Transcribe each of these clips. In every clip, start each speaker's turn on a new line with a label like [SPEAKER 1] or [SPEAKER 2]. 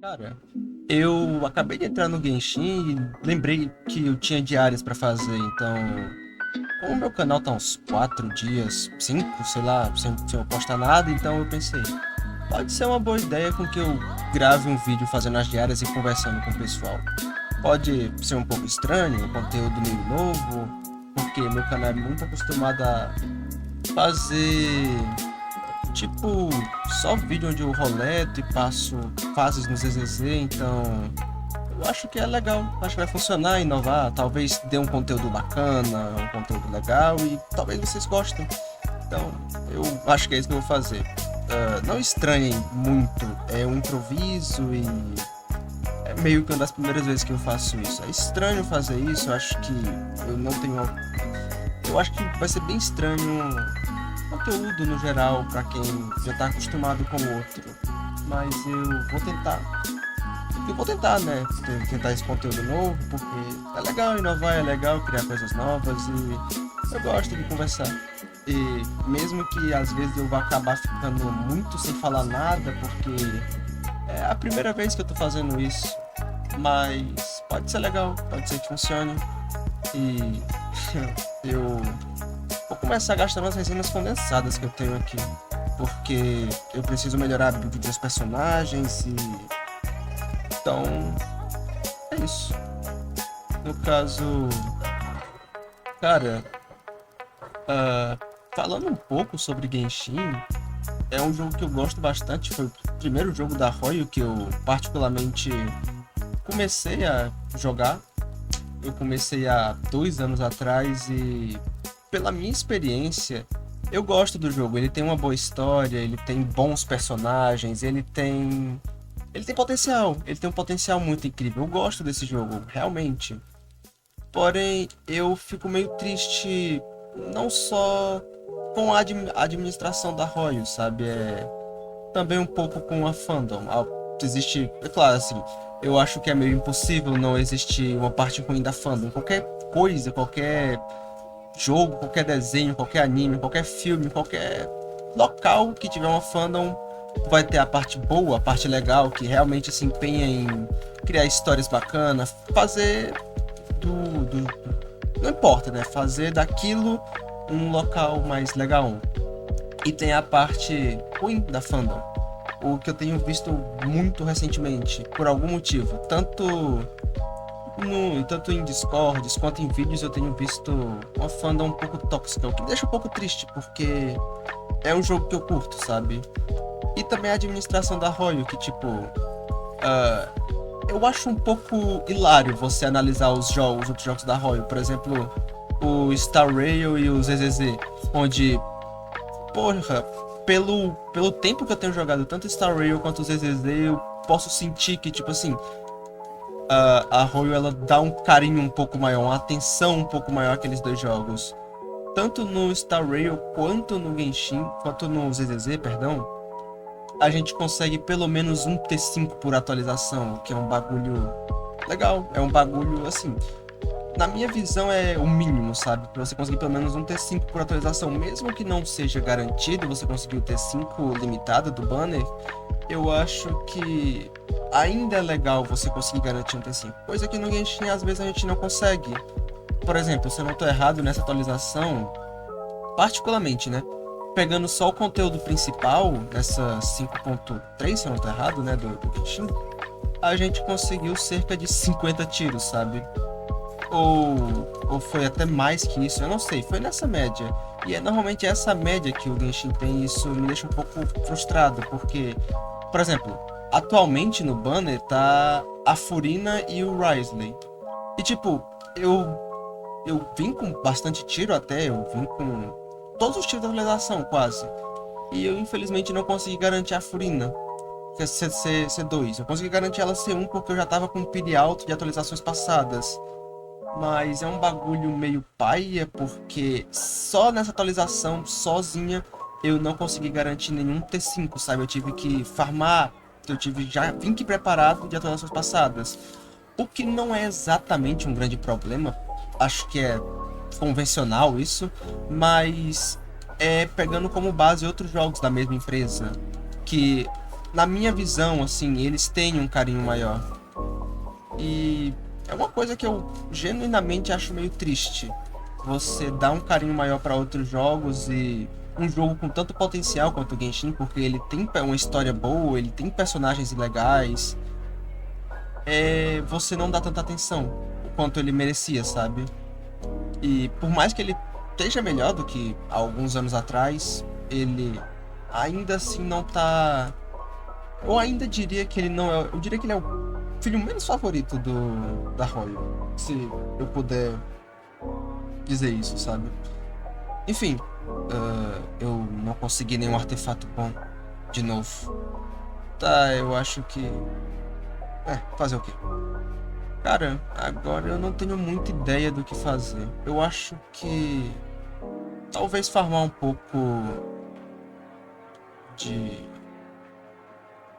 [SPEAKER 1] Cara, eu acabei de entrar no Genshin e lembrei que eu tinha diárias pra fazer, então, como o meu canal tá uns 4 dias, 5, sei lá, sem eu postar nada, então eu pensei, pode ser uma boa ideia com que eu grave um vídeo fazendo as diárias e conversando com o pessoal. Pode ser um pouco estranho, um conteúdo meio novo, porque meu canal é muito acostumado a fazer tipo só vídeo onde eu roleto e passo fases no ZZZ, então eu acho que é legal, acho que vai funcionar, inovar, talvez dê um conteúdo bacana, um conteúdo legal e talvez vocês gostem. Então, eu acho que é isso que eu vou fazer. Não estranhem muito, é um improviso e é meio que uma das primeiras vezes que eu faço isso. É estranho fazer isso, eu acho que eu não tenho. Eu acho que vai ser bem estranho conteúdo no geral para quem já tá acostumado com o outro. Mas eu vou tentar. Eu vou tentar, né? Tentar esse conteúdo novo, porque é legal inovar, é legal criar coisas novas e eu gosto de conversar. E mesmo que às vezes eu vá acabar ficando muito sem falar nada, porque é a primeira vez que eu tô fazendo isso, mas pode ser legal, pode ser que funcione. E eu vou começar gastando as resinas condensadas que eu tenho aqui, porque eu preciso melhorar a build dos personagens e então é isso. No caso, cara, falando um pouco sobre Genshin, é um jogo que eu gosto bastante. Foi o primeiro jogo da Royo que eu particularmente comecei a jogar. Eu comecei há 2 anos atrás e, pela minha experiência, eu gosto do jogo. Ele tem uma boa história, ele tem bons personagens, ele tem potencial, ele tem um potencial muito incrível. Eu gosto desse jogo, realmente. Porém, eu fico meio triste, não só com a administração da Royal, sabe? Também um pouco com a fandom. Existe, é claro, assim, eu acho que é meio impossível não existir uma parte ruim da fandom. Qualquer coisa, qualquer jogo, qualquer desenho, qualquer anime, qualquer filme, qualquer local que tiver uma fandom vai ter a parte boa, a parte legal, que realmente se empenha em criar histórias bacanas, fazer não importa, né? Fazer daquilo um local mais legal. E tem a parte ruim da fandom. O que eu tenho visto muito recentemente, por algum motivo. Tanto em Discords quanto em vídeos eu tenho visto uma fandom um pouco tóxica, o que me deixa um pouco triste, porque é um jogo que eu curto, sabe? E também a administração da Royal, que tipo, eu acho um pouco hilário você analisar os outros jogos da Royal, por exemplo, o Star Rail e o ZZZ, onde, porra, pelo tempo que eu tenho jogado tanto Star Rail quanto o ZZZ, eu posso sentir que, tipo assim, a Royal ela dá um carinho um pouco maior, uma atenção um pouco maior àqueles dois jogos. Tanto no Star Rail quanto no Genshin, quanto no ZZZ, perdão, a gente consegue pelo menos um T5 por atualização, o que é um bagulho legal, é um bagulho assim. Na minha visão é o mínimo, sabe? Pra você conseguir pelo menos um T5 por atualização, mesmo que não seja garantido você conseguir o T5 limitado do banner, eu acho que ainda é legal você conseguir garantir um T5. Coisa que no Genshin às vezes a gente não consegue. Por exemplo, se eu não tô errado nessa atualização, particularmente, né? Pegando só o conteúdo principal, nessa 5.3, se eu não tô errado, né? Do Genshin, a gente conseguiu cerca de 50 tiros, sabe? Ou foi até mais que isso, eu não sei, foi nessa média. E é normalmente essa média que o Genshin tem, e isso me deixa um pouco frustrado, porque, por exemplo, atualmente no banner tá a Furina e o Wriothesley. E tipo, eu vim com bastante tiro até, eu vim com todos os tiros da atualização quase. E eu infelizmente não consegui garantir a Furina, que é C2. Eu consegui garantir ela C1 porque eu já tava com um pire alto de atualizações passadas. Mas é um bagulho meio paia, porque só nessa atualização, sozinha, eu não consegui garantir nenhum T5, sabe? Eu tive que farmar, já vim que preparado de atualizações passadas. O que não é exatamente um grande problema, acho que é convencional isso, mas é pegando como base outros jogos da mesma empresa, que na minha visão, assim, eles têm um carinho maior. E é uma coisa que eu genuinamente acho meio triste. Você dá um carinho maior para outros jogos e um jogo com tanto potencial quanto o Genshin, porque ele tem uma história boa, ele tem personagens legais, você não dá tanta atenção o quanto ele merecia, sabe? E por mais que ele esteja melhor do que há alguns anos atrás, ele ainda assim não tá. Eu ainda diria que ele não é. Eu diria que ele é o filho menos favorito da Royal. Se eu puder dizer isso, sabe? Enfim, eu não consegui nenhum artefato bom de novo. Tá, eu acho que. Fazer o quê? Cara, agora eu não tenho muita ideia do que fazer. Eu acho que talvez farmar um pouco de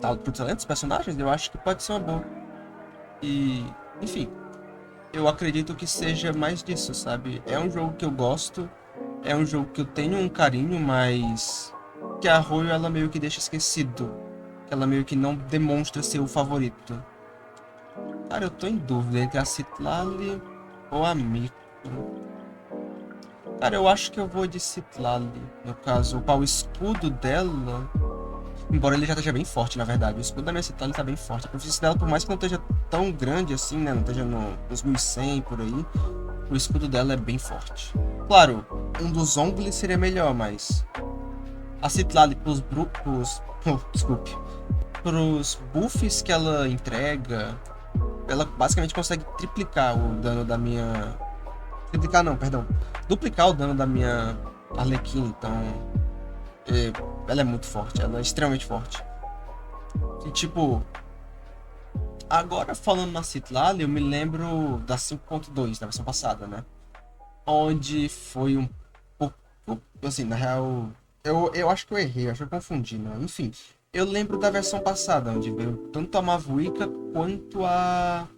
[SPEAKER 1] pro talento dos personagens, eu acho que pode ser uma boa. E, enfim, eu acredito que seja mais disso, sabe? É um jogo que eu gosto, é um jogo que eu tenho um carinho, mas que a Royal ela meio que deixa esquecido. Ela meio que não demonstra ser o favorito. Cara, eu tô em dúvida entre a Citlalli ou a Miko. Cara, eu acho que eu vou de Citlalli. No caso, o escudo dela... Embora ele já esteja bem forte, na verdade. O escudo da minha Citlalli tá bem forte. A proficiência dela, por mais que não esteja tão grande assim, né? Não esteja nos 1100 por aí. O escudo dela é bem forte. Claro, um dos Zhongli seria melhor, mas... A Citlalli desculpe. Pros buffs que ela entrega... Ela basicamente consegue triplicar o dano da minha... Triplicar não, perdão. Duplicar o dano da minha Arlequina, então... ela é muito forte, ela é extremamente forte. E tipo... Agora falando na Citlalli, eu me lembro da 5.2, da versão passada, né? Onde foi um pouco... Assim, na real... Eu acho que eu errei, eu acho que eu confundi, né? Enfim... Eu lembro da versão passada, onde veio tanto a Mavuika quanto a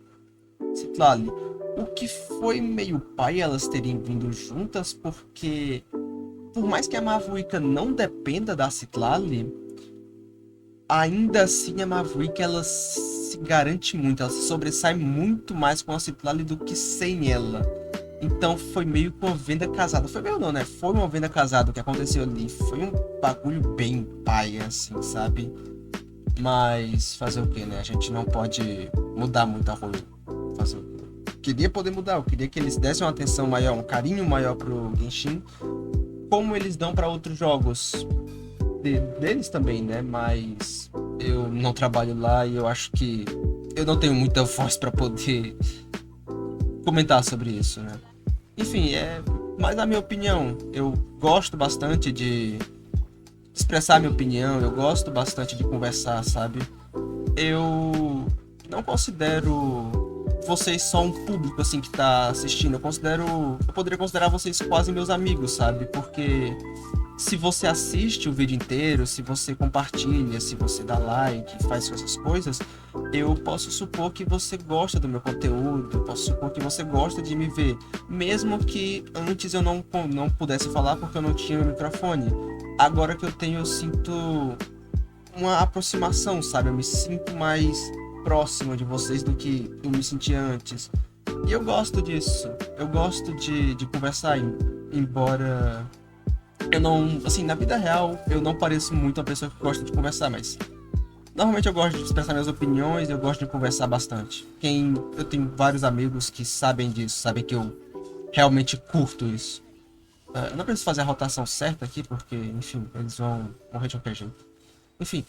[SPEAKER 1] Citlalli. O que foi meio pai elas terem vindo juntas, porque por mais que a Mavuika não dependa da Citlalli, ainda assim a Mavuika ela se garante muito, ela se sobressai muito mais com a Citlalli do que sem ela. Então foi meio que uma venda casada. Foi meio não, né? Foi uma venda casada o que aconteceu ali. Foi um bagulho bem paia, assim, sabe? Mas fazer o que, né? A gente não pode mudar muito a Royal. Fazer o quê? Queria poder mudar. Eu queria que eles dessem uma atenção maior, um carinho maior pro Genshin. Como eles dão para outros jogos deles também, né? Mas eu não trabalho lá e eu acho que eu não tenho muita voz para poder comentar sobre isso, né? Enfim, mas a minha opinião, eu gosto bastante de expressar minha opinião, eu gosto bastante de conversar, sabe? Eu não considero vocês só um público assim que tá assistindo, eu poderia considerar vocês quase meus amigos, sabe? Porque se você assiste o vídeo inteiro, se você compartilha, se você dá like, faz essas coisas, eu posso supor que você gosta do meu conteúdo, eu posso supor que você gosta de me ver, mesmo que antes eu não pudesse falar porque eu não tinha o microfone. Agora que eu tenho, eu sinto uma aproximação, sabe? Eu me sinto mais próximo de vocês do que eu me sentia antes. E eu gosto disso, eu gosto de conversar, embora... Eu não, assim, na vida real, eu não pareço muito uma pessoa que gosta de conversar, mas normalmente eu gosto de expressar minhas opiniões, eu gosto de conversar bastante. Eu tenho vários amigos que sabem disso, sabem que eu realmente curto isso. Eu não preciso fazer a rotação certa aqui, porque, enfim, eles vão morrer de qualquer jeito. Enfim,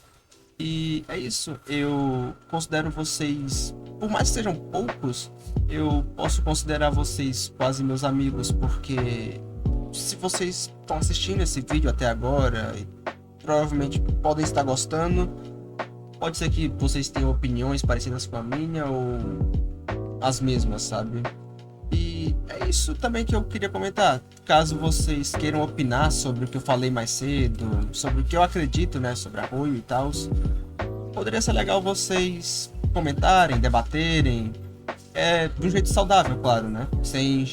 [SPEAKER 1] e é isso. Eu considero vocês, por mais que sejam poucos, eu posso considerar vocês quase meus amigos, porque... Se vocês estão assistindo esse vídeo até agora, provavelmente podem estar gostando. Pode ser que vocês tenham opiniões parecidas com a minha ou as mesmas, sabe? E é isso também que eu queria comentar. Caso vocês queiram opinar sobre o que eu falei mais cedo, sobre o que eu acredito, né, sobre a Royal e tal, poderia ser legal vocês comentarem, debaterem. De um jeito saudável, claro, né? Sem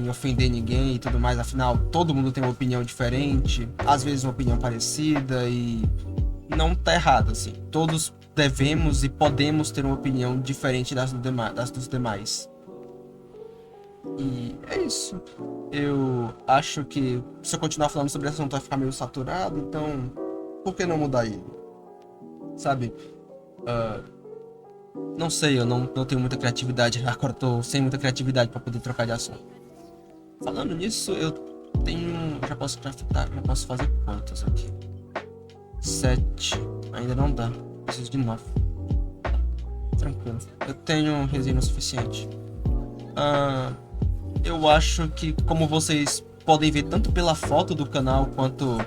[SPEAKER 1] ofender ninguém e tudo mais. Afinal, todo mundo tem uma opinião diferente, às vezes uma opinião parecida e não tá errado, assim. Todos devemos e podemos ter uma opinião diferente das dos demais. E é isso. Eu acho que se eu continuar falando sobre esse assunto vai ficar meio saturado, então por que não mudar ele? Sabe? Ah, não sei, eu não tenho muita criatividade. Agora eu tô sem muita criatividade pra poder trocar de assunto. Falando nisso, eu tenho. Já posso craftar, já posso fazer quantos aqui? 7. Ainda não dá. Preciso de 9. Tranquilo. Eu tenho resina o suficiente. Ah, eu acho que, como vocês podem ver tanto pela foto do canal quanto,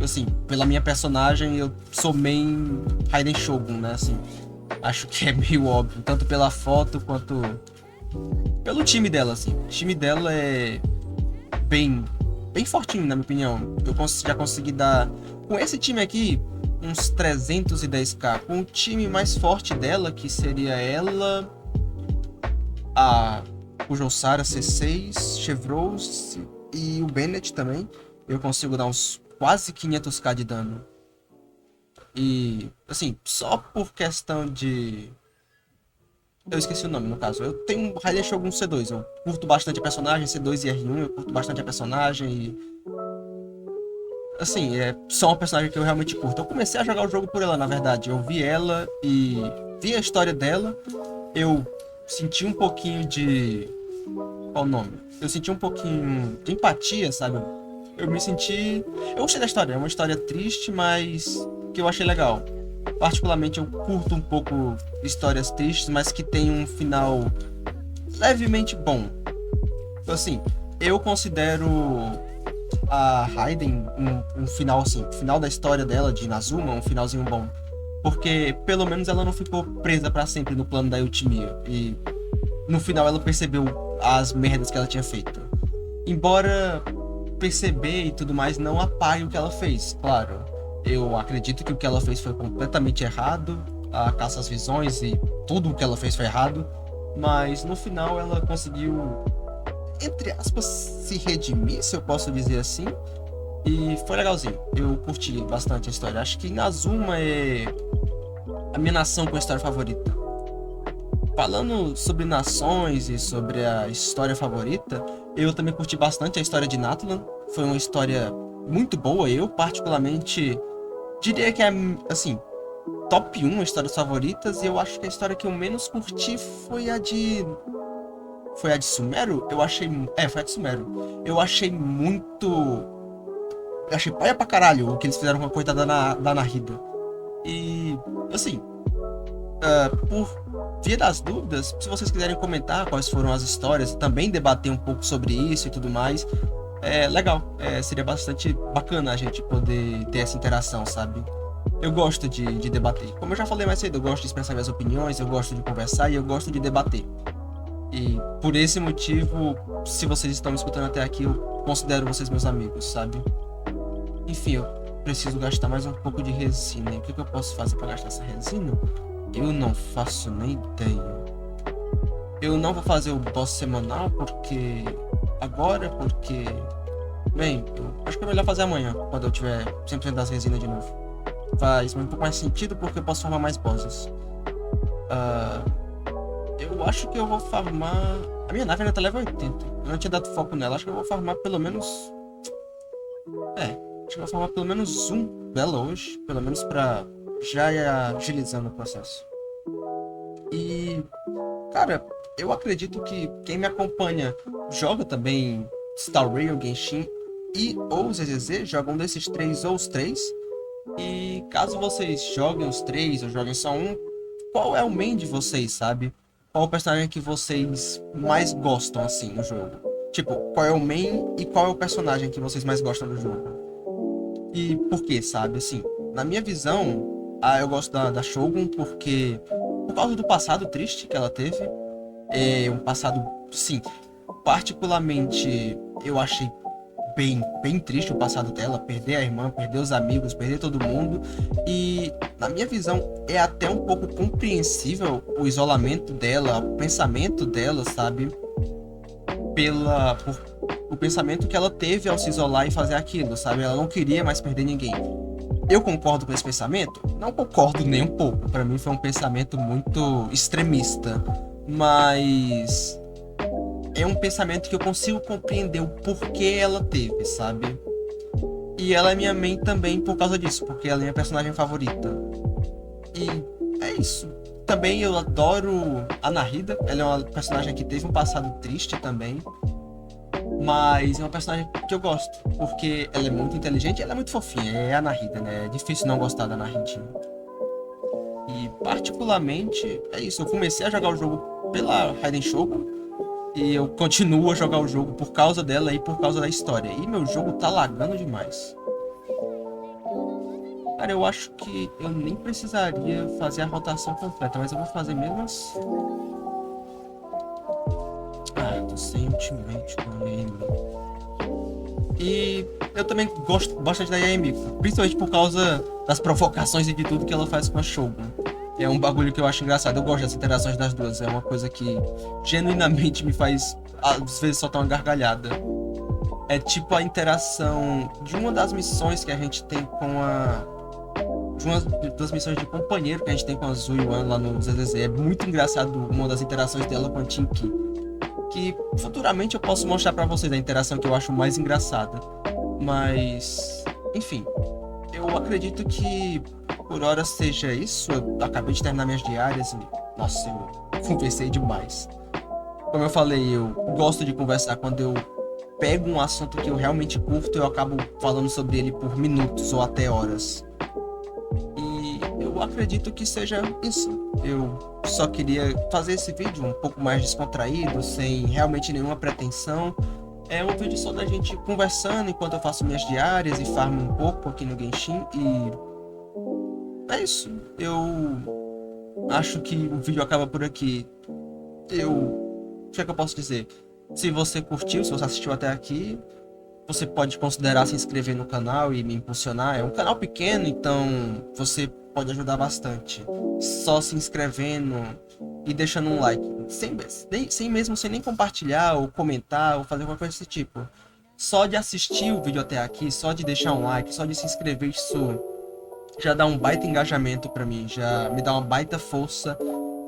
[SPEAKER 1] assim, pela minha personagem, eu sou main Raiden Shogun, né? Assim, acho que é meio óbvio, tanto pela foto quanto pelo time dela, assim. O time dela é bem fortinho, na minha opinião. Eu já consegui dar, com esse time aqui, uns 310k. Com o time mais forte dela, que seria ela, o Josara C6, Chevrolet e o Bennett também, eu consigo dar uns quase 500k de dano. E, assim, só por questão de... Eu esqueci o nome, no caso. Eu tenho um Raiden Shogun C2. Eu curto bastante a personagem, C2 e R1. Eu curto bastante a personagem e... Assim, é só uma personagem que eu realmente curto. Eu comecei a jogar o jogo por ela, na verdade. Eu vi ela e vi a história dela. Eu senti um pouquinho de... Qual o nome? Eu senti um pouquinho de empatia, sabe? Eu me senti... Eu gostei da história. É uma história triste, mas que eu achei legal. Particularmente, eu curto um pouco histórias tristes, mas que tem um final levemente bom. Então, assim, eu considero a Raiden um final, assim, final da história dela, de Inazuma, um finalzinho bom. Porque, pelo menos, ela não ficou presa pra sempre no plano da Eutimia. E, no final, ela percebeu as merdas que ela tinha feito. Embora perceber e tudo mais não apague o que ela fez, claro. Eu acredito que o que ela fez foi completamente errado, a caça às visões e tudo o que ela fez foi errado, mas no final ela conseguiu, entre aspas, se redimir, se eu posso dizer assim, e foi legalzinho. Eu curti bastante a história. Acho que Inazuma é a minha nação com a história favorita. Falando sobre nações e sobre a história favorita, eu também curti bastante a história de Natlan. Foi uma história muito boa, eu particularmente diria que é, assim, top 1 histórias favoritas, e eu acho que a história que eu menos curti foi a de... Foi a de Sumeru? Eu achei... foi a de Sumeru. Eu achei muito... Eu achei paia pra caralho o que eles fizeram com a coitada da Narida. E, assim, por via das dúvidas, se vocês quiserem comentar quais foram as histórias, também debater um pouco sobre isso e tudo mais, é legal. Seria bastante bacana a gente poder ter essa interação, sabe? Eu gosto de debater. Como eu já falei mais cedo, eu gosto de expressar minhas opiniões, eu gosto de conversar e eu gosto de debater. E por esse motivo, se vocês estão me escutando até aqui, eu considero vocês meus amigos, sabe? Enfim, eu preciso gastar mais um pouco de resina. E o que eu posso fazer para gastar essa resina? Eu não faço nem ideia. Eu não vou fazer o boss semanal porque... Bem, eu acho que é melhor fazer amanhã, quando eu tiver 100% das resinas de novo. Faz um pouco mais sentido porque eu posso farmar mais bosses. Eu acho que eu vou farmar... A minha nave ainda tá level 80. Eu não tinha dado foco nela. Acho que eu vou farmar pelo menos... Acho que eu vou farmar pelo menos um dela hoje. Pelo menos pra já ir agilizando o processo. E... Cara, eu acredito que quem me acompanha joga também Star Rail, Genshin e ou ZZZ, joga um desses três ou os três. E caso vocês joguem os três ou joguem só um, qual é o main de vocês, sabe? Qual o personagem que vocês mais gostam, assim, no jogo? Tipo, qual é o main e qual é o personagem que vocês mais gostam do jogo? E por quê, sabe? Assim, na minha visão, eu gosto da Shogun porque... Por causa do passado triste que ela teve. É um passado, sim, particularmente eu achei bem triste o passado dela, perder a irmã, perder os amigos, perder todo mundo. E na minha visão é até um pouco compreensível o isolamento dela, o pensamento dela, sabe? O pensamento que ela teve ao se isolar e fazer aquilo, sabe? Ela não queria mais perder ninguém. Eu concordo com esse pensamento? Não concordo nem um pouco. Pra mim foi um pensamento muito extremista. Mas é um pensamento que eu consigo compreender o porquê ela teve, sabe? E ela é minha main também por causa disso, porque ela é minha personagem favorita. E é isso. Também eu adoro a Nahida. Ela é uma personagem que teve um passado triste também. Mas é uma personagem que eu gosto, porque ela é muito inteligente e ela é muito fofinha. É a Nahida, né? É difícil não gostar da Nahidinha. E particularmente, é isso. Eu comecei a jogar o jogo pela Raiden Shogun. E eu continuo a jogar o jogo por causa dela e por causa da história. E meu jogo tá lagando demais. Cara, eu acho que eu nem precisaria fazer a rotação completa, mas eu vou fazer mesmo assim. Ah, eu tô sem ultimate com a Yami. E eu também gosto bastante da Yami, principalmente por causa das provocações e de tudo que ela faz com a Shogun. É um bagulho que eu acho engraçado. Eu gosto das interações das duas. É uma coisa que genuinamente me faz, às vezes, soltar uma gargalhada. É tipo a interação de uma das missões que a gente tem com a. De uma das missões de companheiro que a gente tem com a Zuyuan lá no ZZZ. É muito engraçado uma das interações dela com a Tinky. Que futuramente eu posso mostrar pra vocês a interação que eu acho mais engraçada. Mas. Enfim. Eu acredito que por hora seja isso. Eu acabei de terminar minhas diárias e. Nossa, eu conversei demais. Como eu falei, eu gosto de conversar quando eu pego um assunto que eu realmente curto, eu acabo falando sobre ele por minutos ou até horas. E eu acredito que seja isso. Eu só queria fazer esse vídeo um pouco mais descontraído, sem realmente nenhuma pretensão. É um vídeo só da gente conversando enquanto eu faço minhas diárias e farmo um pouco aqui no Genshin. E é isso. Eu acho que o vídeo acaba por aqui. O que é que eu posso dizer? Se você curtiu, se você assistiu até aqui, você pode considerar se inscrever no canal e me impulsionar. É um canal pequeno, então você pode ajudar bastante. Só se inscrevendo e deixando um like. Sem nem compartilhar ou comentar ou fazer qualquer coisa desse tipo. Só de assistir o vídeo até aqui, só de deixar um like, só de se inscrever, isso já dá um baita engajamento pra mim, já me dá uma baita força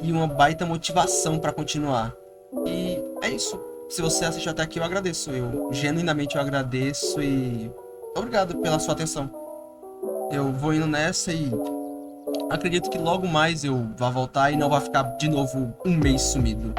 [SPEAKER 1] e uma baita motivação pra continuar. E é isso. Se você assistiu até aqui, eu agradeço. Eu genuinamente eu agradeço e obrigado pela sua atenção. Eu vou indo nessa e acredito que logo mais eu vá voltar e não vai ficar de novo um mês sumido.